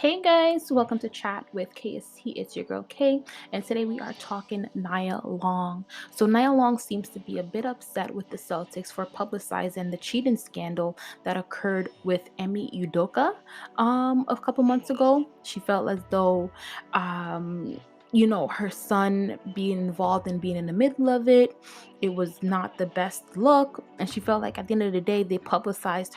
Hey guys, welcome to Chat with KST. It's your girl Kay, and today we are talking Nia Long. So Nia Long seems to be a bit upset with the Celtics for publicizing the cheating scandal that occurred with Emi Udoka a couple months ago. She felt as though um her son being involved and being in the middle of it was not the best look, and she felt like at the end of the day they publicized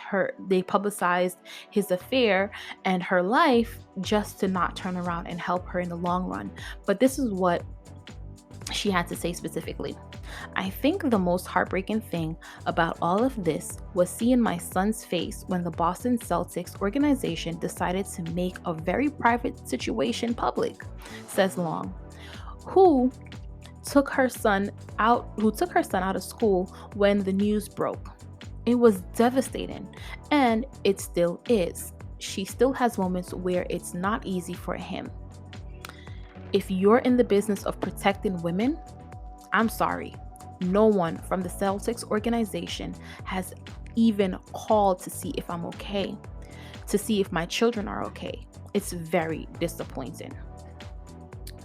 his affair and her life just to not turn around and help her in the long run. But this is what she had to say specifically. I think the most heartbreaking thing about all of this was seeing my son's face when the Boston Celtics organization decided to make a very private situation public, says Long, who took her son out of school when the news broke. It was devastating, and it still is. She still has moments where it's not easy for him. If you're in the business of protecting women, I'm sorry. No one from the Celtics organization has even called to see if I'm okay, to see if my children are okay. It's very disappointing.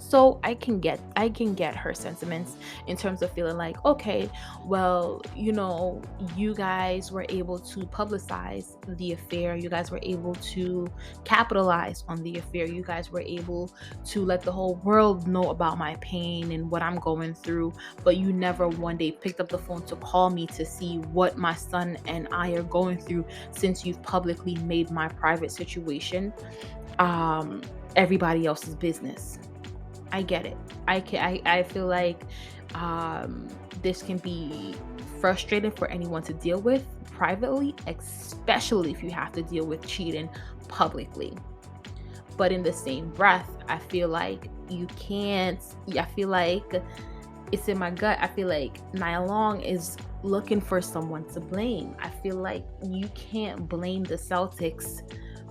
So I can get her sentiments in terms of feeling like, okay, well, you guys were able to publicize the affair, you guys were able to capitalize on the affair, you guys were able to let the whole world know about my pain and what I'm going through, but you never one day picked up the phone to call me to see what my son and I are going through, since you've publicly made my private situation everybody else's business. I get it. I feel like this can be frustrating for anyone to deal with privately, especially if you have to deal with cheating publicly. But in the same breath, I feel like you can't. I feel like it's in my gut. I feel like Nia Long is looking for someone to blame. I feel like you can't blame the Celtics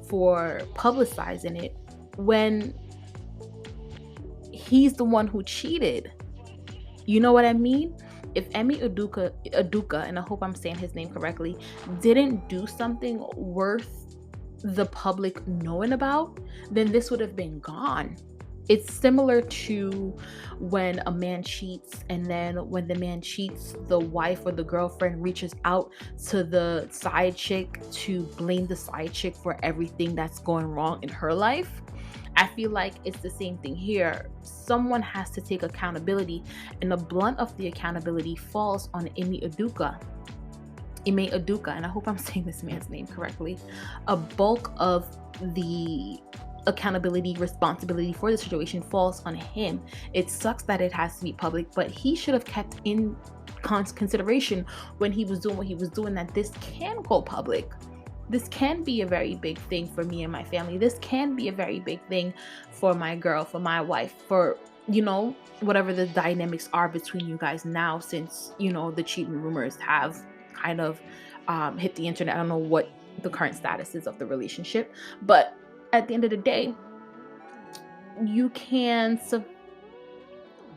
for publicizing it when he's the one who cheated. You know what I mean? If Aduka, and I hope I'm saying his name correctly, didn't do something worth the public knowing about, then this would have been gone. It's similar to when a man cheats, and then when the man cheats, the wife or the girlfriend reaches out to the side chick to blame the side chick for everything that's going wrong in her life. I feel like it's the same thing here. Someone has to take accountability, and the blunt of the accountability falls on Ime Aduka, and I hope I'm saying this man's name correctly. A bulk of the accountability, responsibility for the situation falls on him. It sucks that it has to be public, but he should have kept in consideration when he was doing what he was doing that this can go public. This can be a very big thing for me and my family. This can be a very big thing for my girl, for my wife, for, whatever the dynamics are between you guys now, since, the cheating rumors have kind of hit the internet. I don't know what the current status is of the relationship, but at the end of the day, you can't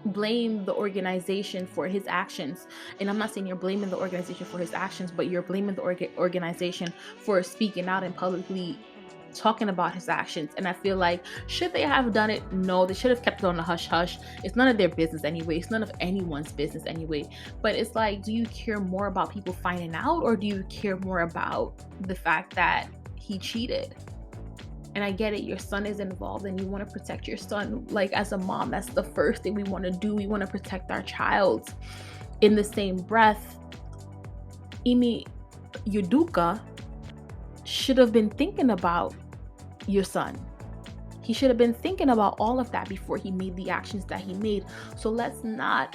blame the organization for his actions. And I'm not saying you're blaming the organization for his actions, but you're blaming the organization for speaking out and publicly talking about his actions. And I feel like, should they have done it? No, they should have kept it on the hush hush. It's none of their business anyway. It's none of anyone's business anyway. But it's like, do you care more about people finding out, or do you care more about the fact that he cheated? And I get it, your son is involved and you want to protect your son. Like, as a mom, that's the first thing we want to do. We want to protect our child. In the same breath, Imi Yuduka should have been thinking about your son. He should have been thinking about all of that before he made the actions that he made. So let's not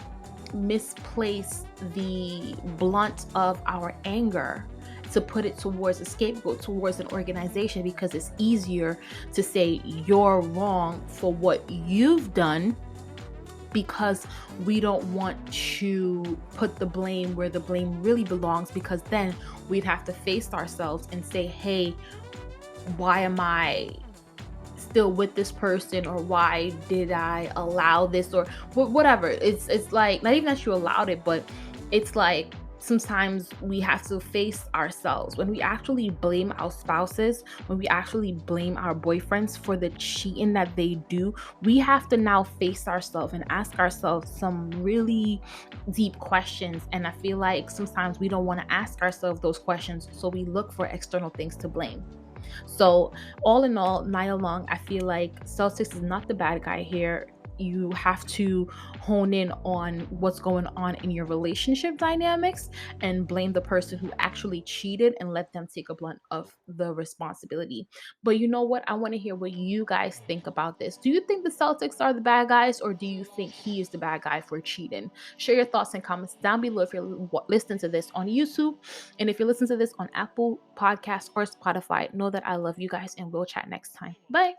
misplace the blunt of our anger to put it towards a scapegoat, towards an organization, because it's easier to say you're wrong for what you've done, because we don't want to put the blame where the blame really belongs, because then we'd have to face ourselves and say, hey, why am I still with this person, or why did I allow this, or whatever. It's like, not even that you allowed it, but it's like sometimes we have to face ourselves when we actually blame our spouses, when we actually blame our boyfriends for the cheating that they do. We have to now face ourselves and ask ourselves some really deep questions. And I feel like sometimes we don't want to ask ourselves those questions, so we look for external things to blame. So, all in all, Nia Long, I feel like Celtics is not the bad guy here. You have to hone in on what's going on in your relationship dynamics and blame the person who actually cheated and let them take a blunt of the responsibility. But you know what? I want to hear what you guys think about this. Do you think the Celtics are the bad guys, or do you think he is the bad guy for cheating? Share your thoughts and comments down below if you're listening to this on YouTube. And if you listen to this on Apple Podcasts or Spotify, know that I love you guys and we'll chat next time. Bye.